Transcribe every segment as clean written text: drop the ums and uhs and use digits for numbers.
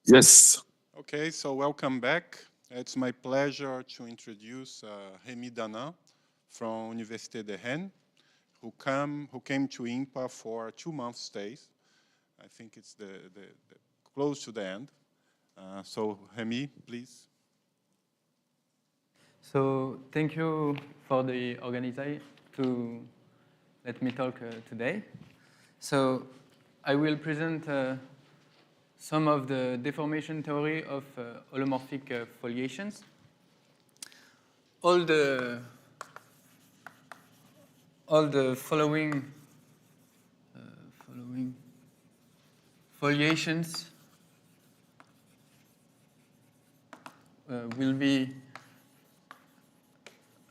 Yes. Okay, so welcome back. It's my pleasure to introduce Rémi Danain from Université de Rennes, who came to IMPA for a 2-month stay. I think it's the close to the end. So Rémi, please. So thank you for the organizer to let me talk today. So I will present some of the deformation theory of holomorphic foliations. All the following foliations will be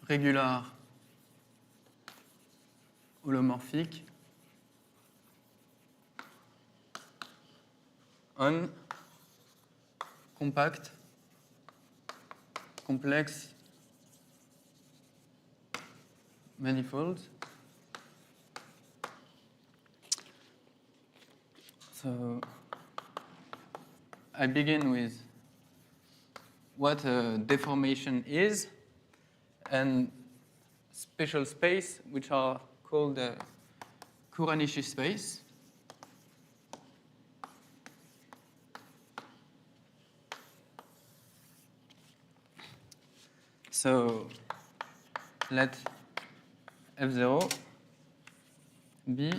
regular holomorphic on compact, complex manifolds. So I begin with what a deformation is and special space, which are called Kuranishi space. So let F0 be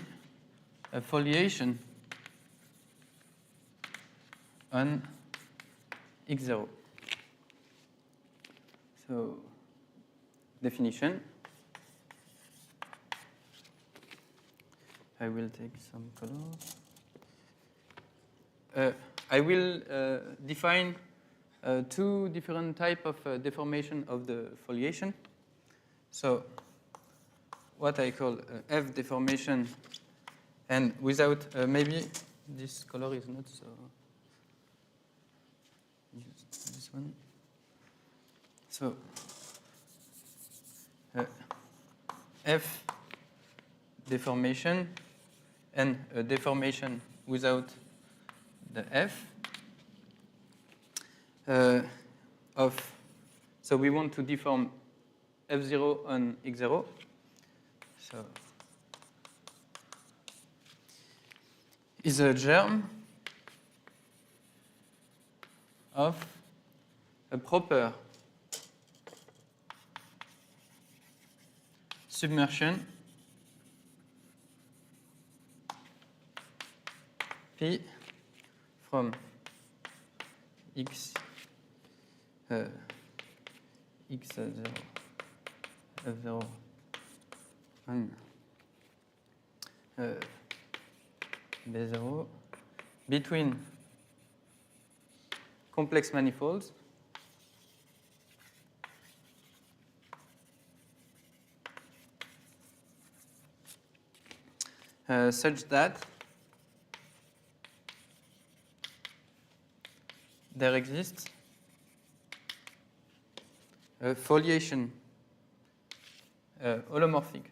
a foliation on X0. So definition. I will take some colors. I will define two different types of deformation of the foliation. So what I call F deformation, and without, maybe this color is not so, this one. So F deformation and a deformation without the F so we want to deform F0 on X0. So is a germ of a proper submersion P from X X0 F0 on B0 between complex manifolds such that there exists a foliation holomorphic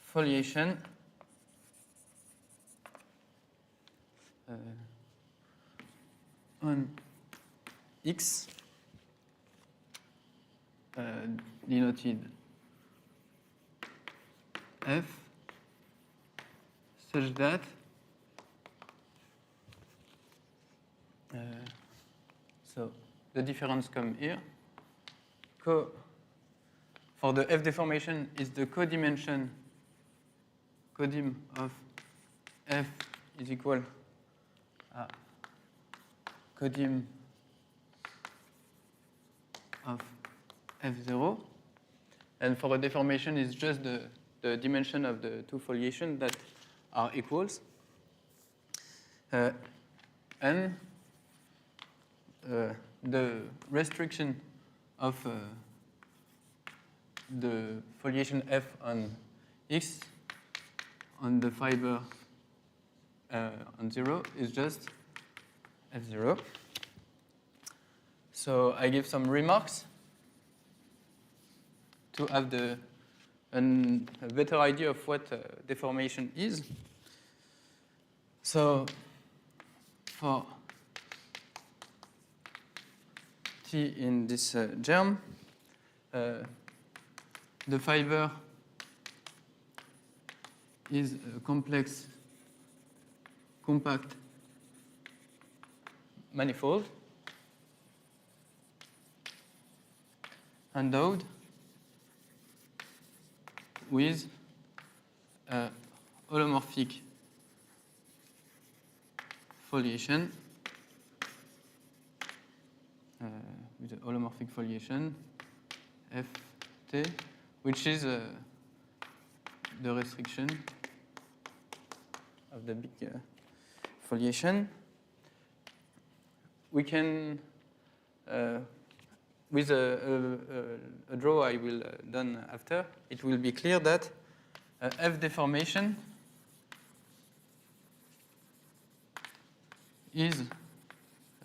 foliation on X denoted F such that so the difference come here. For the F deformation is the codimension codim of F is equal codim of F0, and for a deformation is just the dimension of the two foliations that are equals, and the restriction of the foliation F on X on the fiber on 0 is just F0. So I give some remarks to have a better idea of what deformation is. So for T in this germ, the fiber is a complex, compact manifold endowed with a holomorphic foliation, with a holomorphic foliation Ft, which is the restriction of the big foliation. We can, with a draw I will done after, it will be clear that F deformation is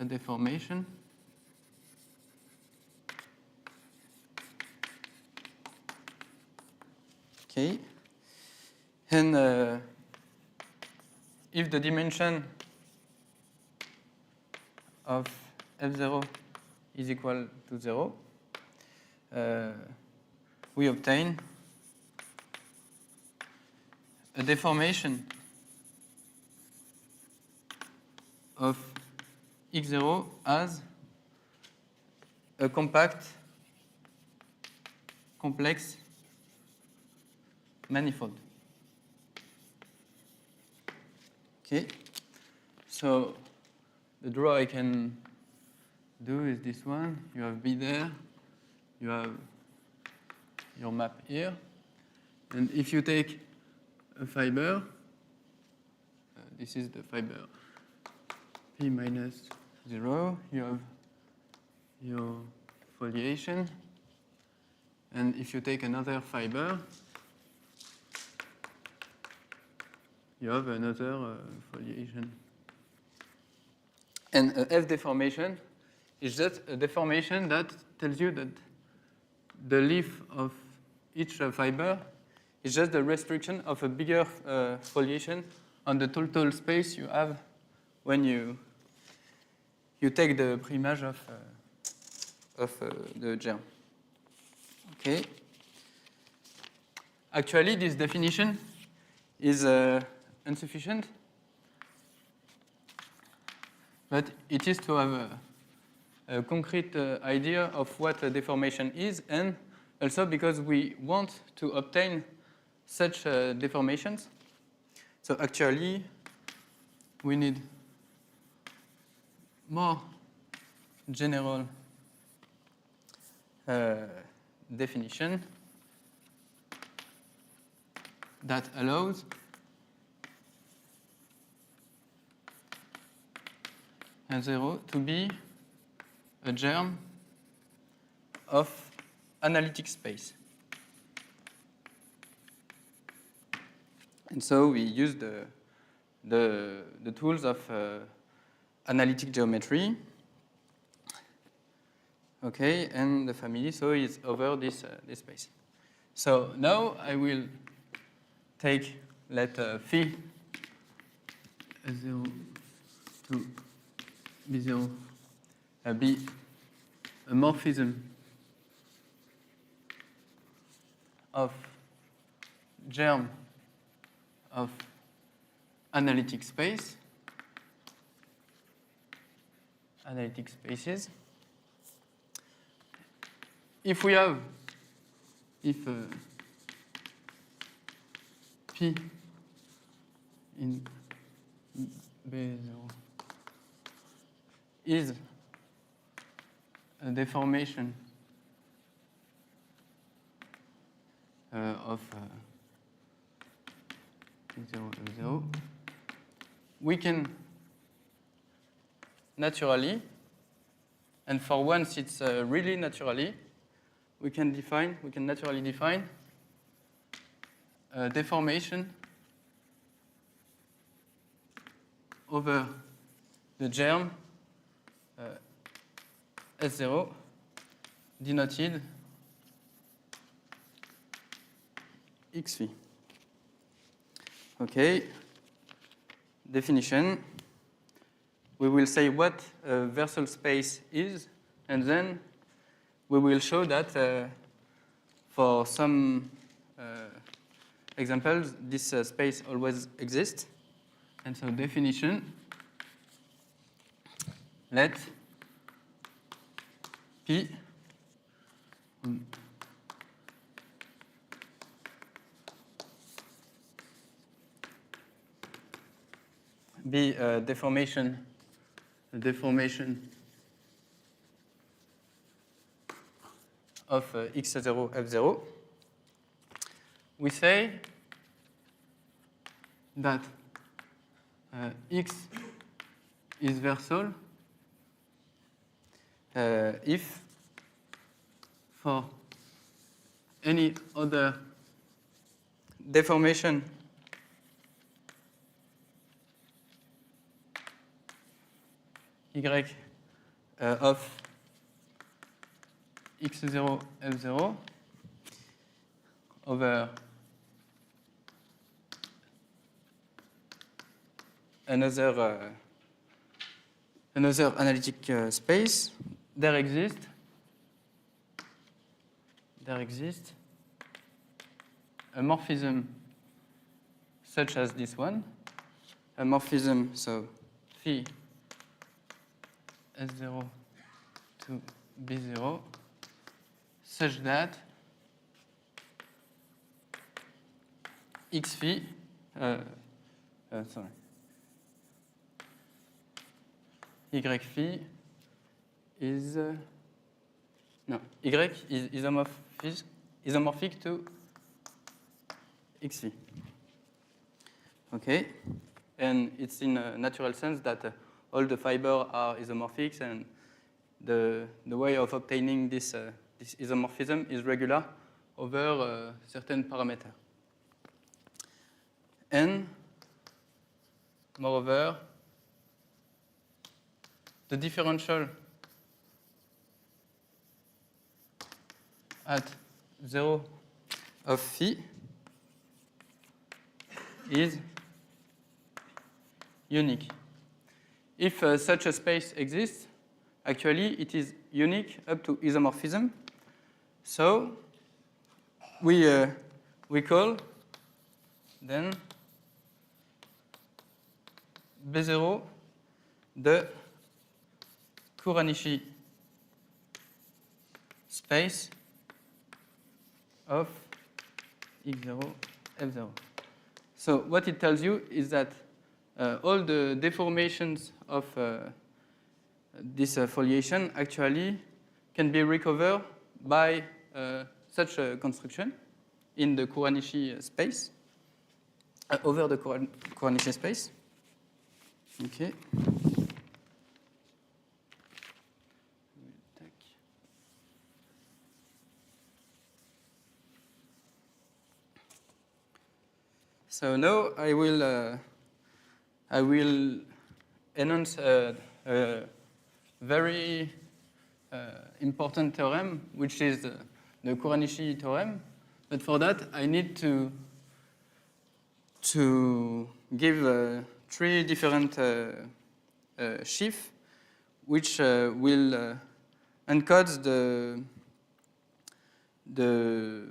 a deformation okay, and if the dimension of F0 is equal to 0, we obtain a deformation of X0 as a compact, complex manifold. Okay, so the draw I can do is this one. You have B there, you have your map here, and if you take a fiber, this is the fiber P minus 0, you have your foliation, and if you take another fiber, you have another foliation. And F deformation is just a deformation that tells you that the leaf of each fiber is just the restriction of a bigger foliation on the total space you have when you take the pre-image of the germ. Okay. Actually, this definition is insufficient, but it is to have a concrete idea of what a deformation is, and also because we want to obtain such deformations. So actually, we need more general definition that allows F0 to be a germ of analytic space. And so we use the tools of analytic geometry. Okay, and the family so is over this space. So now I will let phi S0 to B0 be a morphism of germ of analytic space, analytic spaces. If we have, if P in B0 is a deformation of T0, we can naturally, and for once it's really naturally, we can naturally define a deformation over the germ S0 denoted X phi. Okay, definition, we will say what a versal space is, and then we will show that for some examples, this space always exists. And so definition, let P be a deformation of x0, f0. We say that x is versal if for any other deformation y of x0, f0 over another analytic space, there exists a morphism such as this one, a morphism, so phi S0 to B0, such that x phi, y phi is, no, y is isomorphic to x phi. Okay, and it's in a natural sense that all the fibers are isomorphic, and the way of obtaining this isomorphism is regular over certain parameters. And moreover, the differential at 0 of phi is unique. If such a space exists, actually it is unique up to isomorphism. So we call then B0 the Kuranishi space of x0, f0. So what it tells you is that all the deformations of this foliation actually can be recovered by such a construction in the Kuranishi space, over the Kuranishi space. Okay. So now I will enhance a very important theorem, which is the Kuranishi theorem. But for that, I need to give 3 different sheaves, which will encode the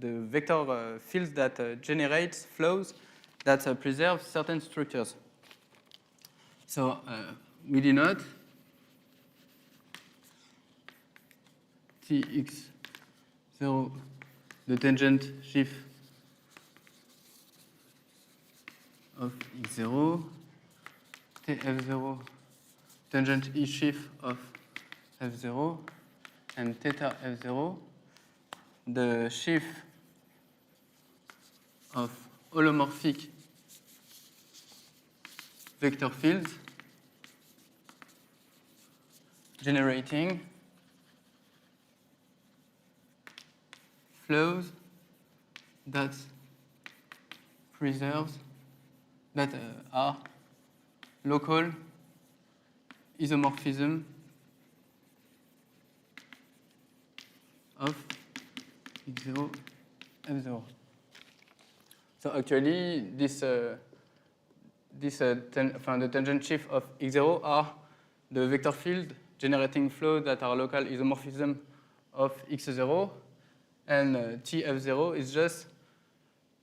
vector fields that generates flows that preserve certain structures. So we denote Tx0, the tangent sheaf of x0, Tf0, tangent E sheaf of f0, and theta f0, the sheaf of holomorphic vector fields generating flows that preserves, that are local isomorphism of x0, f0. So actually, this the tangent shift of x0 are the vector field generating flow that are local isomorphism of x0, and Tf0 is just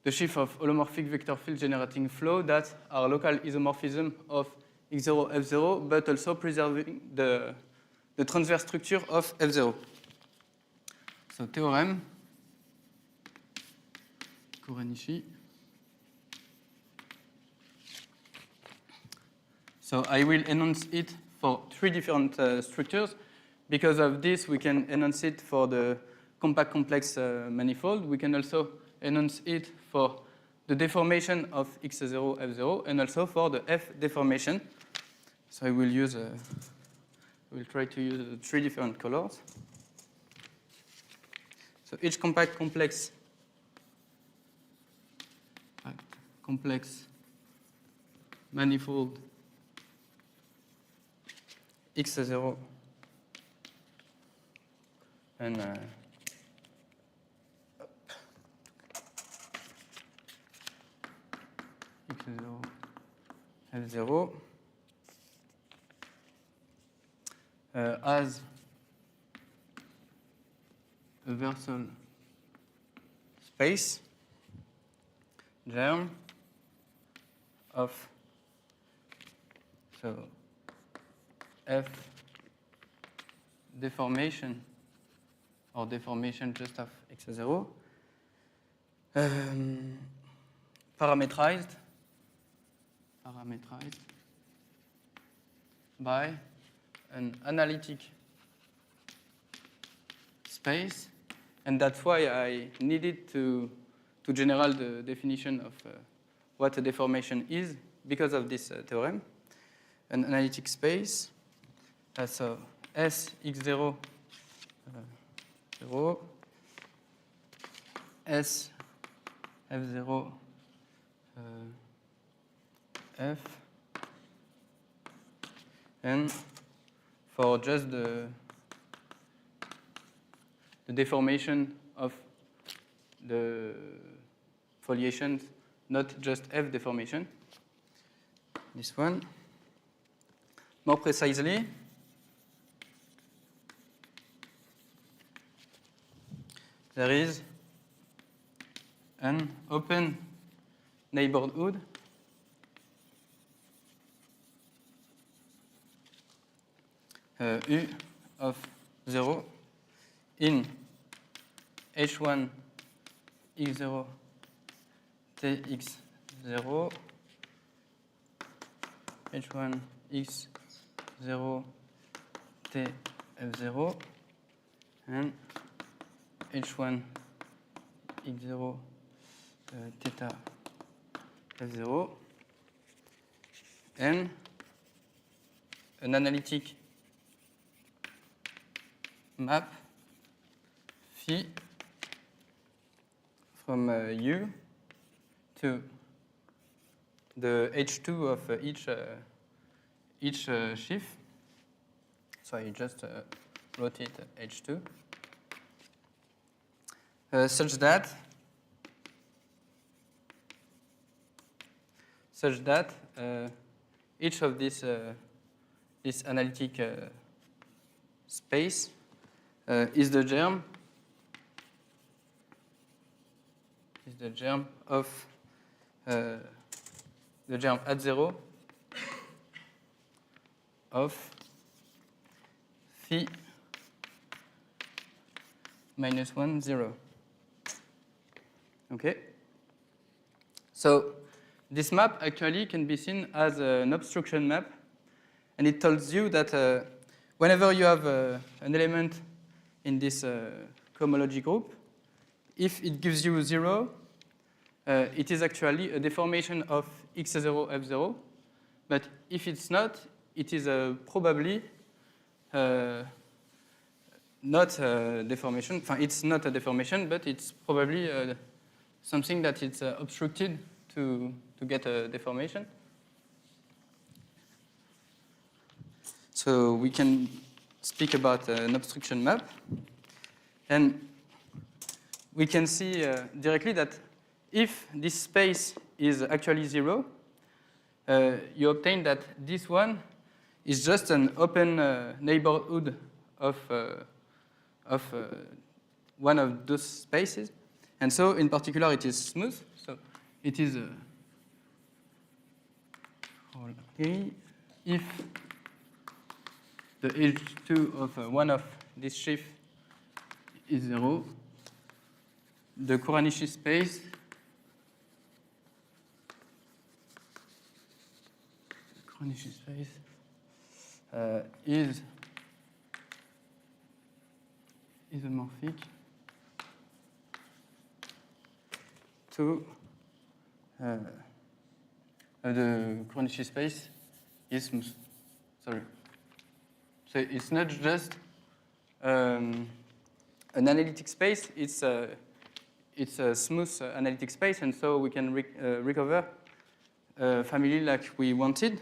the shift of holomorphic vector field generating flow that are local isomorphism of x0, f0, but also preserving the transverse structure of f0. So theorem, Kurenishi. So I will enhance it for 3 different structures. Because of this, we can enhance it for the compact complex manifold. We can also enhance it for the deformation of x0, f0, and also for the f deformation. So I will try to use 3 different colors. So each compact complex manifold x0 and x0, f0 as a versal space germ of f deformation or deformation just of x0 parametrized by an analytic space, and that's why I needed to generalize the definition of what a deformation is because of this theorem. An analytic space, so S x0 0, S f0 f, and for just the deformation of the foliations, not just f deformation. This one. More precisely, there is an open neighborhood U of 0 in H1 x0 tx0 H1 x0 tf0 and H1 x0 theta f0 and an analytic map phi from U to the H2 of each sheaf. So I just wrote it H2, such that each of this analytic space is the germ of the germ at 0 of phi minus 1, 0. Okay? So this map actually can be seen as an obstruction map, and it tells you that whenever you have an element in this cohomology group, if it gives you 0, it is actually a deformation of x0, f0, but if it's not, it is probably not a deformation. It's not a deformation, but it's probably something that is obstructed to get a deformation. So we can speak about an obstruction map, and we can see directly that if this space is actually 0, you obtain that this one is just an open neighborhood of one of those spaces. And so, in particular, it is smooth. So it is okay, if the H2 of one of these sheaf is 0, the Kuranishi space is isomorphic to the Kuranishi space is smooth. Sorry. So it's not just an analytic space, it's a smooth analytic space, and so we can recover a family like we wanted.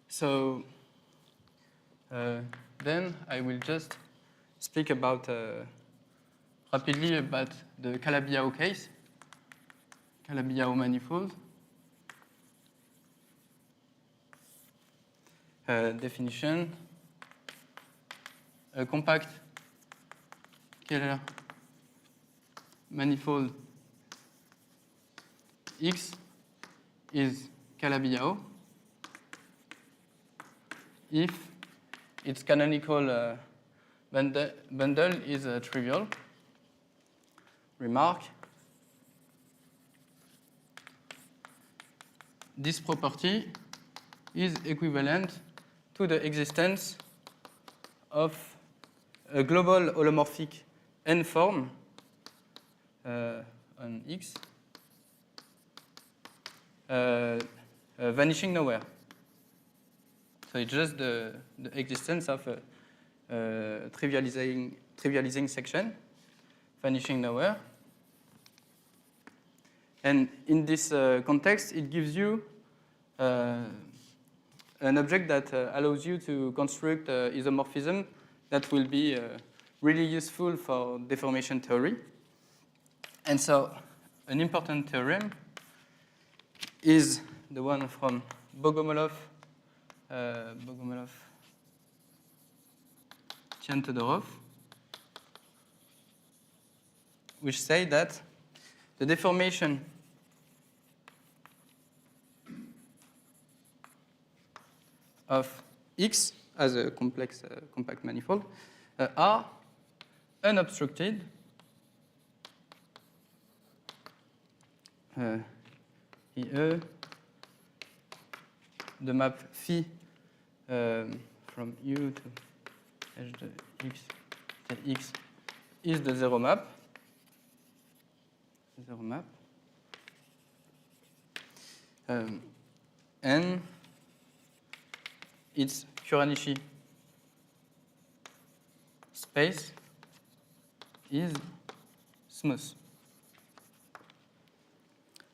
So then I will just speak about rapidly about the Calabi-Yau case, Calabi-Yau manifold. Definition: a compact Keller manifold X is Calabi-Yau if its canonical bundle is trivial. Remark: this property is equivalent to the existence of a global holomorphic N form on X vanishing nowhere. So it's just the existence of a trivializing section vanishing nowhere. And in this context, it gives you an object that allows you to construct isomorphism that will be really useful for deformation theory. And so an important theorem is the one from Bogomolov, Tian Todorov, which say that the deformation of X as a complex compact manifold are unobstructed here the map phi from U to H de X to X is the zero map. And its Kuranishi space is smooth.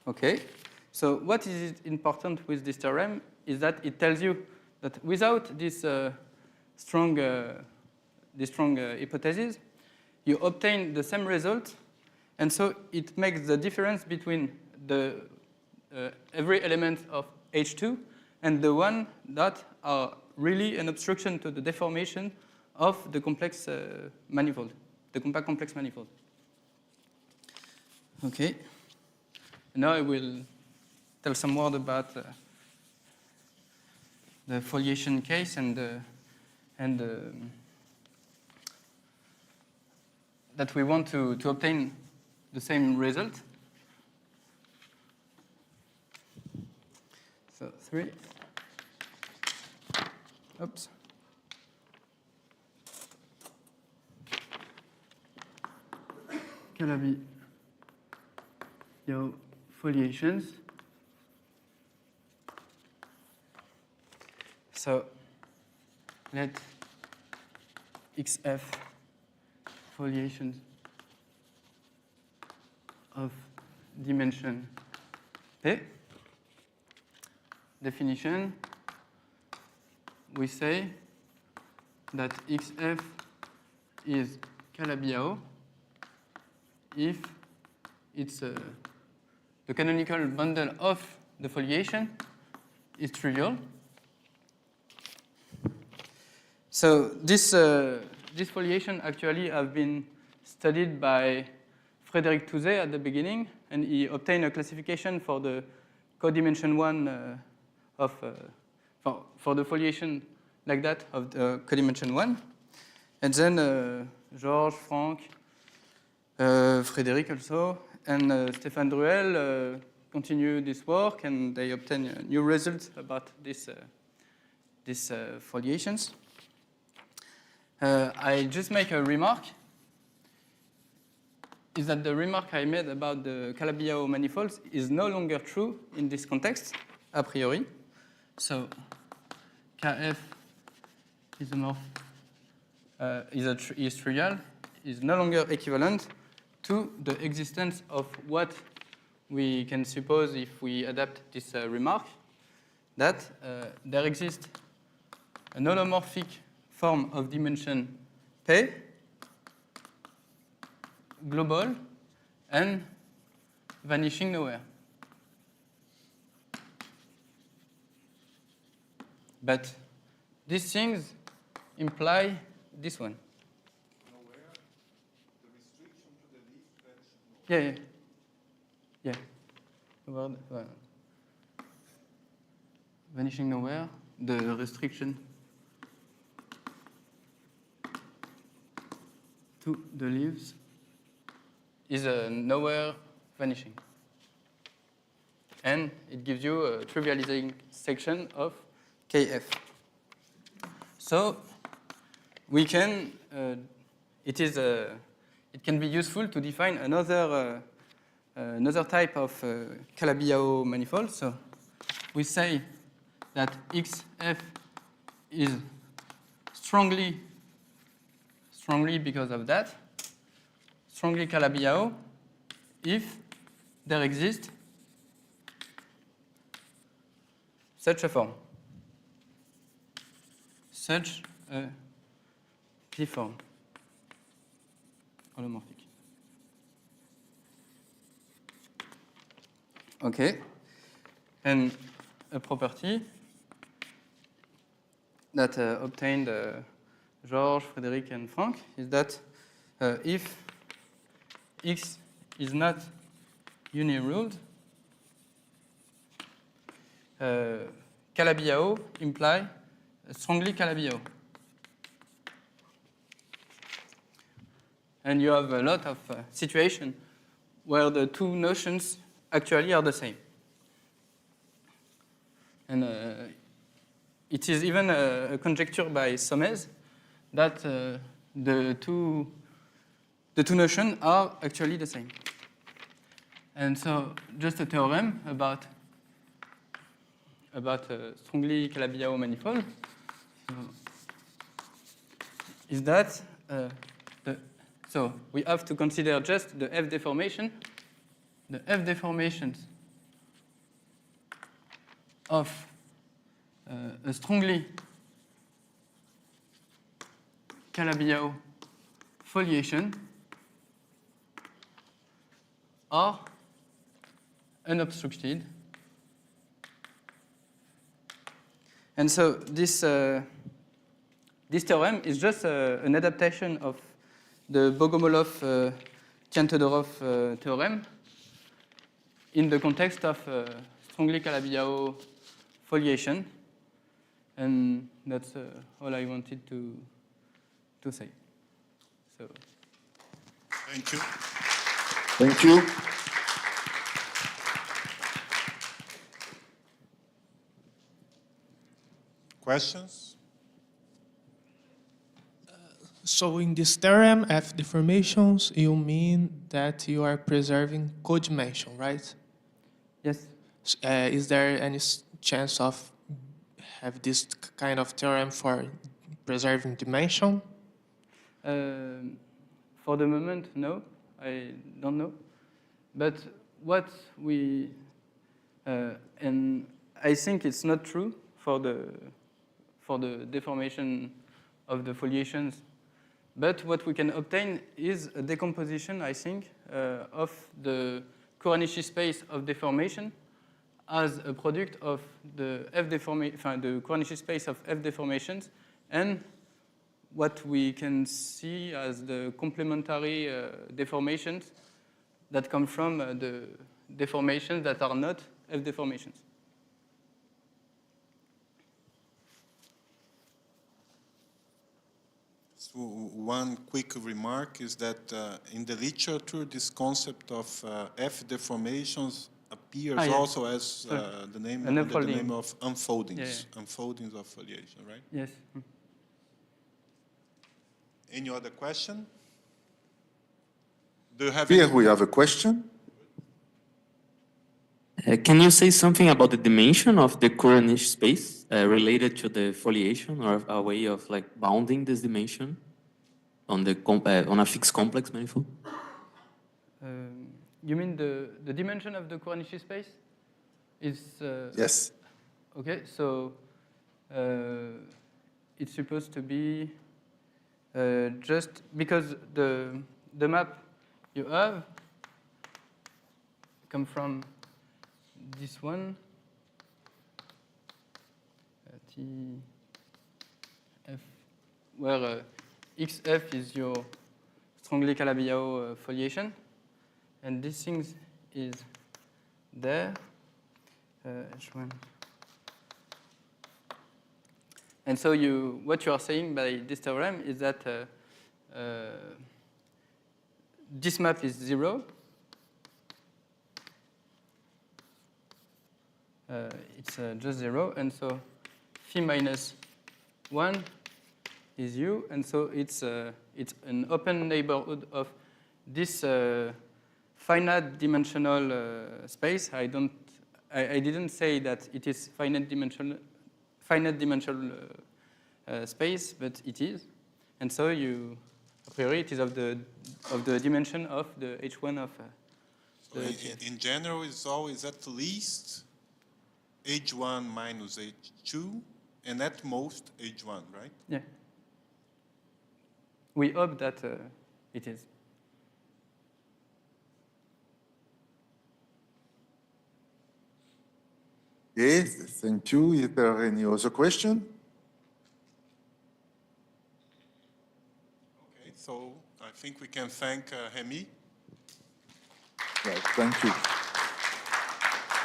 Okay, so what is important with this theorem is that it tells you that without this strong hypothesis, you obtain the same result, and so it makes the difference between the every element of H2 and the one that are really an obstruction to the deformation of the complex manifold, the compact complex manifold. Okay. Now I will tell some word about the foliation case and that we want to obtain the same result. So 3. Oops. Calabi-Yau foliations. So let XF foliations of dimension P. Definition: we say that XF is Calabi-Yau if it's the canonical bundle of the foliation is trivial. So this foliation actually have been studied by Frédéric Touzé at the beginning, and he obtained a classification for the codimension 1 for the foliation like that of the codimension 1. And then Georges, Franck, Frédéric also, and Stéphane Druel continue this work, and they obtain new results about these foliations. I just make a remark, is that the remark I made about the Calabi-Yau manifolds is no longer true in this context, a priori. So Kf is trivial, is no longer equivalent to the existence of what we can suppose if we adapt this remark, that there exists an holomorphic form of dimension P, global, and vanishing nowhere. But these things imply this one. Nowhere, the restriction to the leaf vanishing nowhere. Yeah. Vanishing nowhere, the restriction to the leaves is a nowhere vanishing. And it gives you a trivializing section of Kf. So we can, it can be useful to define another type of Calabi-Yau manifold. So we say that Xf is strongly because of that, strongly Calabi-Yau if there exists such a form, such a P-form, holomorphic. Okay, and a property that obtained Georges, Frédéric, and Franck is that if X is not uniruled, Calabi-Yau imply strongly Calabi-Yau. And you have a lot of situations where the two notions actually are the same. And it is even a conjecture by Sommes that the two notions are actually the same. And so just a theorem about strongly Calabi-Yau manifold is that so we have to consider just the F deformation, the F deformations of a strongly Calabi-Yau foliation are unobstructed. And so this theorem is just an adaptation of the Bogomolov-Tian-Todorov theorem in the context of strongly Calabi-Yau foliation. And that's all I wanted to say. So, Thank you. Thank you. Questions? So in this theorem, F deformations, you mean that you are preserving codimension, right? yes. Is there any chance of have this kind of theorem for preserving dimension? For the moment, no, I don't know. But what we, and I think it's not true for the deformation of the foliations, but what we can obtain is a decomposition, I think, of the Kuranishi space of deformation as a product of the the Cornish space of F deformations and what we can see as the complementary deformations that come from the deformations that are not F deformations. So one quick remark is that in the literature, this concept of F deformations appears also as the name, under the name of unfoldings, unfoldings of foliation, right? Yes. Any other question? Do you have Here any? we have a question. Can you say something about the dimension of the Cornish space related to the foliation, or a way of like bounding this dimension on the on a fixed complex manifold? You mean the dimension of the Cornish space is? Yes. Okay, so it's supposed to be just because the map you have come from this one, TF, where XF is your strongly Calabi-Yau foliation, and this thing is there, H1. And so what you are saying by this theorem is that this map is 0. It's just 0, and so phi minus 1 is u, and so it's an open neighborhood of this finite dimensional space. I didn't say that it is finite dimensional space, but it is, and so a priori it is of the dimension of the H1 of. In general, it's always at least H1 minus H2, and at most H1, right? Yeah. We hope that it is. Yes, thank you. Is there any other question? Okay, so I think we can thank Rémi. Right, thank you.